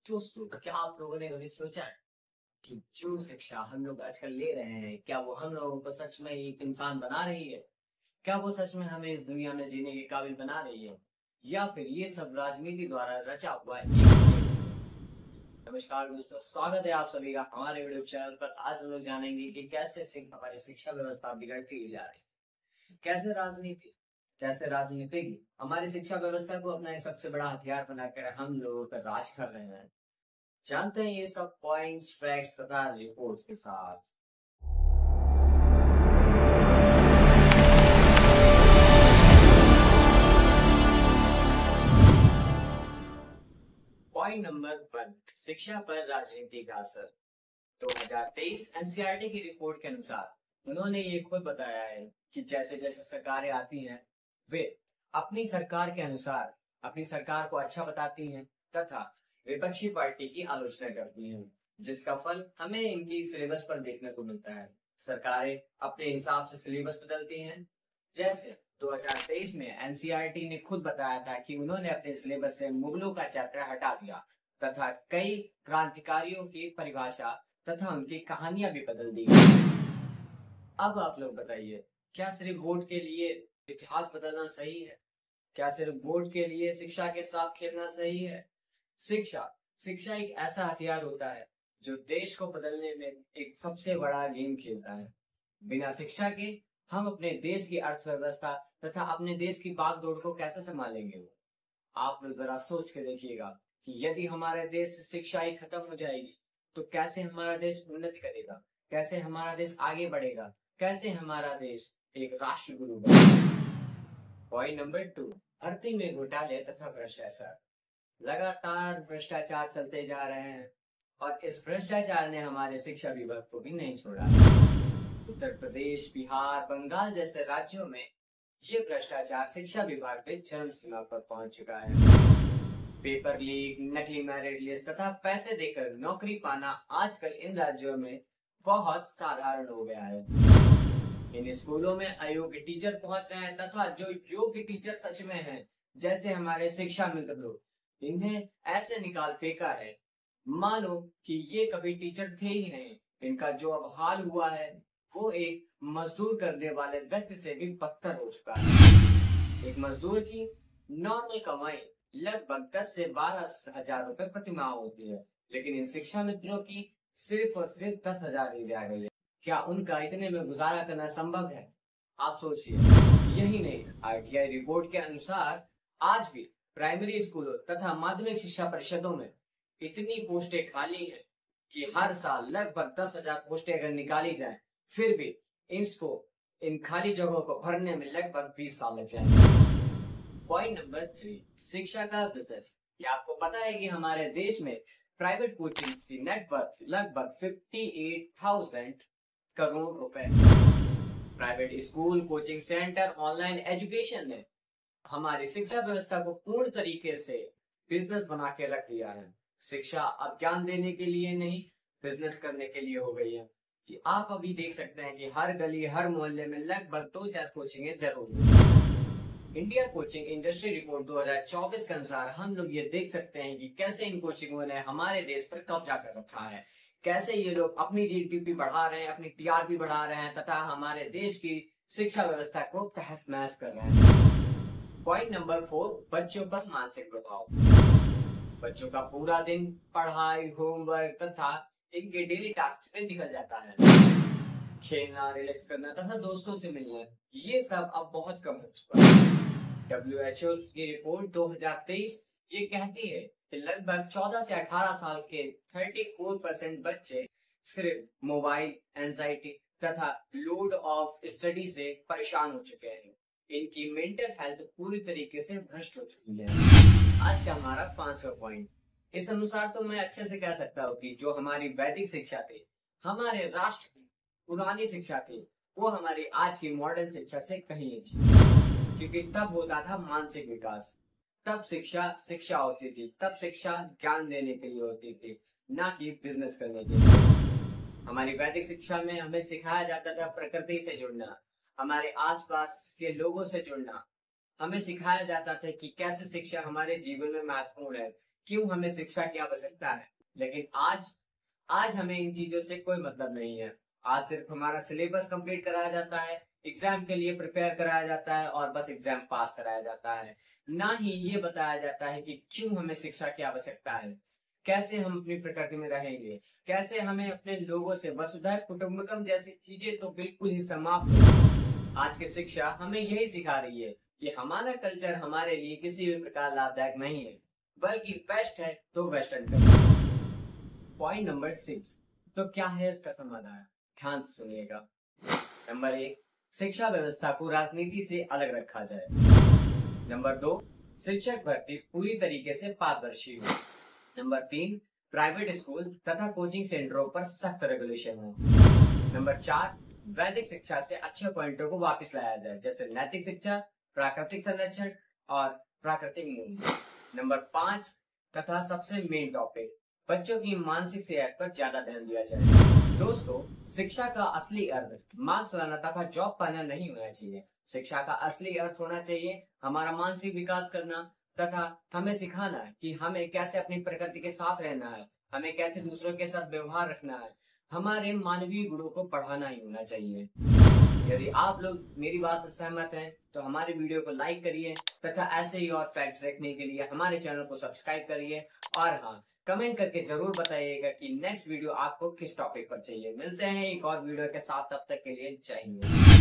दोस्तों, क्या आप लोगों ने कभी सोचा है कि जो शिक्षा हम लोग आजकल ले रहे हैं, क्या वो हम लोगों को सच में एक इंसान बना रही है? क्या वो सच में हमें इस दुनिया में जीने के काबिल बना रही है, या फिर ये सब राजनीति द्वारा रचा हुआ एक खेल है? नमस्कार दोस्तों, स्वागत है आप सभी का हमारे यूट्यूब चैनल पर। आज हम लोग जानेंगे कि कैसे हमारी शिक्षा व्यवस्था बिगड़ती जा रही है, कैसे राजनीतिक हमारी शिक्षा व्यवस्था को अपना एक सबसे बड़ा हथियार बनाकर हम लोगों पर राज कर रहे हैं। जानते हैं ये सब पॉइंट्स, फैक्ट्स तथा रिपोर्ट्स के साथ। पॉइंट नंबर 1, शिक्षा पर राजनीति का असर। 2023 एनसीईआरटी की रिपोर्ट के अनुसार उन्होंने ये खुद बताया है कि जैसे जैसे सरकारें आती हैं, वे अपनी सरकार के अनुसार अपनी सरकार को अच्छा बताती हैं तथा विपक्षी पार्टी की आलोचना करती हैं, जिसका फल हमें इनकी सिलेबस पर देखने को मिलता है। सरकारें अपने हिसाब से सिलेबस बदलती हैं। जैसे 2023 में एनसीईआरटी ने खुद बताया था कि उन्होंने अपने सिलेबस से मुगलों का चैप्टर हटा दिया तथा कई क्रांतिकारियों की परिभाषा तथा उनकी कहानियां भी बदल दी। अब आप लोग बताइए, क्या सिर्फ वोट के लिए इतिहास बदलना सही है? क्या सिर्फ वोट के लिए शिक्षा के साथ खेलना सही है? शिक्षा एक ऐसा हथियार होता है जो देश को बदलने में एक सबसे बड़ा गेम खेलता है। बिना शिक्षा के हम अपने देश की अर्थव्यवस्था तथा अपने देश की बागडोर को कैसे संभालेंगे? आप लोग जरा सोच के देखिएगा कि यदि हमारे देश से शिक्षा ही खत्म हो जाएगी तो कैसे हमारा देश उन्नति करेगा, कैसे हमारा देश आगे बढ़ेगा, कैसे हमारा देश एक राष्ट्र गुरु बनेगा। पॉइंट नंबर 2, भर्ती में घोटाले तथा भ्रष्टाचार। लगातार भ्रष्टाचार चलते जा रहे हैं और इस भ्रष्टाचार ने हमारे शिक्षा विभाग को भी नहीं छोड़ा। उत्तर प्रदेश, बिहार, बंगाल जैसे राज्यों में ये भ्रष्टाचार शिक्षा विभाग पे चरम सीमा पर पहुंच चुका है। पेपर लीक, नकली मेरिट लिस्ट तथा पैसे देकर नौकरी पाना आजकल इन राज्यों में बहुत साधारण हो गया है। इन स्कूलों में अयोग्य टीचर पहुंच रहे हैं तथा जो योग्य टीचर सच में हैं, जैसे हमारे शिक्षा मित्र लोग, इन्हें ऐसे निकाल फेंका है मानो कि ये कभी टीचर थे ही नहीं। इनका जो अब हाल हुआ है वो एक मजदूर करने वाले व्यक्ति से भी बदतर हो चुका है। एक मजदूर की नॉर्मल कमाई लगभग 10 से 12 हजार रुपए प्रति माह होती है, लेकिन इन शिक्षा मित्रों की सिर्फ और सिर्फ 10,000 ही दिया गई है। क्या उनका इतने में गुजारा करना संभव है? आप सोचिए। यही नहीं, आरटीआई रिपोर्ट के अनुसार आज भी प्राइमरी स्कूलों तथा माध्यमिक शिक्षा परिषदों में इतनी पोस्टें खाली हैं कि हर साल लगभग 10,000 पोस्टें अगर निकाली जाएं, फिर भी इन खाली जगहों को भरने में लगभग 20 साल लग जाएंगे। पॉइंट नंबर 3, शिक्षा का बिजनेस। क्या आपको पता है कि हमारे देश में प्राइवेट कोचिंग्स की नेटवर्क लगभग 58,000 करोड़ रुपए। Private school, coaching centre, online education ने हमारी शिक्षा व्यवस्था को पूर्ण तरीके से बिजनेस बना के रख दिया है। शिक्षा अब ज्ञान देने के लिए नहीं, बिजनेस करने के लिए हो गई है। कि आप अभी देख सकते हैं कि हर गली, हर मोहल्ले में लगभग 2-4 कोचिंगें जरूर हैं। इंडिया कोचिंग इंडस्ट्री रिपोर्ट 2024 के अनुसार हम लोग ये देख सकते हैं कि कैसे इन कोचिंगों ने हमारे देश पर कब्जा कर रखा है, कैसे ये लोग अपनी जीडीपी बढ़ा रहे हैं, अपनी टीआरपी बढ़ा रहे हैं तथा हमारे देश की शिक्षा व्यवस्था को तहस नहस कर रहे हैं। पॉइंट नंबर 4, बच्चों पर मानसिक प्रभाव। बच्चों का पूरा दिन पढ़ाई, होमवर्क तथा इनके डेली टास्क में निकल जाता है। खेलना, रिलैक्स करना तथा दोस्तों से मिलना, ये सब अब बहुत कम हो चुका है। WHO की रिपोर्ट 2023 ये कहती है कि लगभग 14 से 18 साल के 34% बच्चे सिर्फ मोबाइल, एंजाइटी तथा लोड ऑफ स्टडी से परेशान हो चुके हैं। इनकी मेंटल हेल्थ पूरी तरीके से भ्रष्ट हो चुकी है। आज का हमारा 5वां पॉइंट। इस अनुसार तो मैं अच्छे से कह सकता हूँ कि जो हमारी वैदिक शिक्षा थी, हमारे राष्ट्र की पुरानी शिक्षा थी, वो हमारी आज की मॉडर्न शिक्षा से कहीं अच्छी, क्योंकि तब होता था मानसिक विकास। तब शिक्षा होती थी, तब शिक्षा ज्ञान देने के लिए होती थी, ना कि बिजनेस करने के लिए। हमारी वैदिक शिक्षा में हमें सिखाया जाता था प्रकृति से जुड़ना, हमारे आसपास के लोगों से जुड़ना, हमें सिखाया जाता था कि कैसे शिक्षा हमारे जीवन में महत्वपूर्ण है, क्यों हमें शिक्षा की आवश्यकता है। लेकिन आज हमें इन चीजों से कोई मतलब नहीं है। आज सिर्फ हमारा सिलेबस कंप्लीट कराया जाता है, एग्जाम के लिए प्रिपेयर कराया जाता है और बस एग्जाम पास कराया जाता है। ना ही ये बताया जाता है कि क्यों हमें शिक्षा की आवश्यकता है, कैसे हम अपनी प्रकृति में रहेंगे, कैसे हमें अपने लोगों से वसुधैव कुटुंबकम जैसी चीजें तो बिल्कुल ही समाप्त हो। आज की शिक्षा हमें यही सिखा रही है कि हमारा कल्चर हमारे लिए किसी भी प्रकार लाभदायक नहीं है, बल्कि बेस्ट है तो वेस्टर्न कल्चर। पॉइंट नंबर 6, तो क्या है इसका समाधान? ध्यान से सुनिएगा। नंबर 1, शिक्षा व्यवस्था को राजनीति से अलग रखा जाए। नंबर 2, शिक्षक भर्ती पूरी तरीके से पारदर्शी हो। नंबर 3, प्राइवेट स्कूल तथा कोचिंग सेंटरों पर सख्त रेगुलेशन हो। नंबर 4, वैदिक शिक्षा से अच्छे पॉइंटों को वापस लाया जाए, जैसे नैतिक शिक्षा, प्राकृतिक संरक्षण और प्राकृतिक मूल्य। नंबर 5 तथा सबसे मेन टॉपिक, बच्चों की मानसिक सेहत पर ज्यादा ध्यान दिया जाए। दोस्तों, शिक्षा का असली अर्थ मार्क्स लाना तथा जॉब पाना नहीं होना चाहिए। शिक्षा का असली अर्थ होना चाहिए हमारा मानसिक विकास करना तथा हमें सिखाना कि हमें कैसे अपनी प्रकृति के साथ रहना है, हमें कैसे दूसरों के साथ व्यवहार रखना है, हमारे मानवीय गुणों को बढ़ाना ही होना चाहिए। यदि आप लोग मेरी बात से सहमत हैं तो हमारे वीडियो को लाइक करिए तथा ऐसे ही और फैक्ट्स देखने के लिए हमारे चैनल को सब्सक्राइब करिए। और हाँ, कमेंट करके जरूर बताइएगा कि नेक्स्ट वीडियो आपको किस टॉपिक पर चाहिए। मिलते हैं एक और वीडियो के साथ, तब तक के लिए जय हिंद।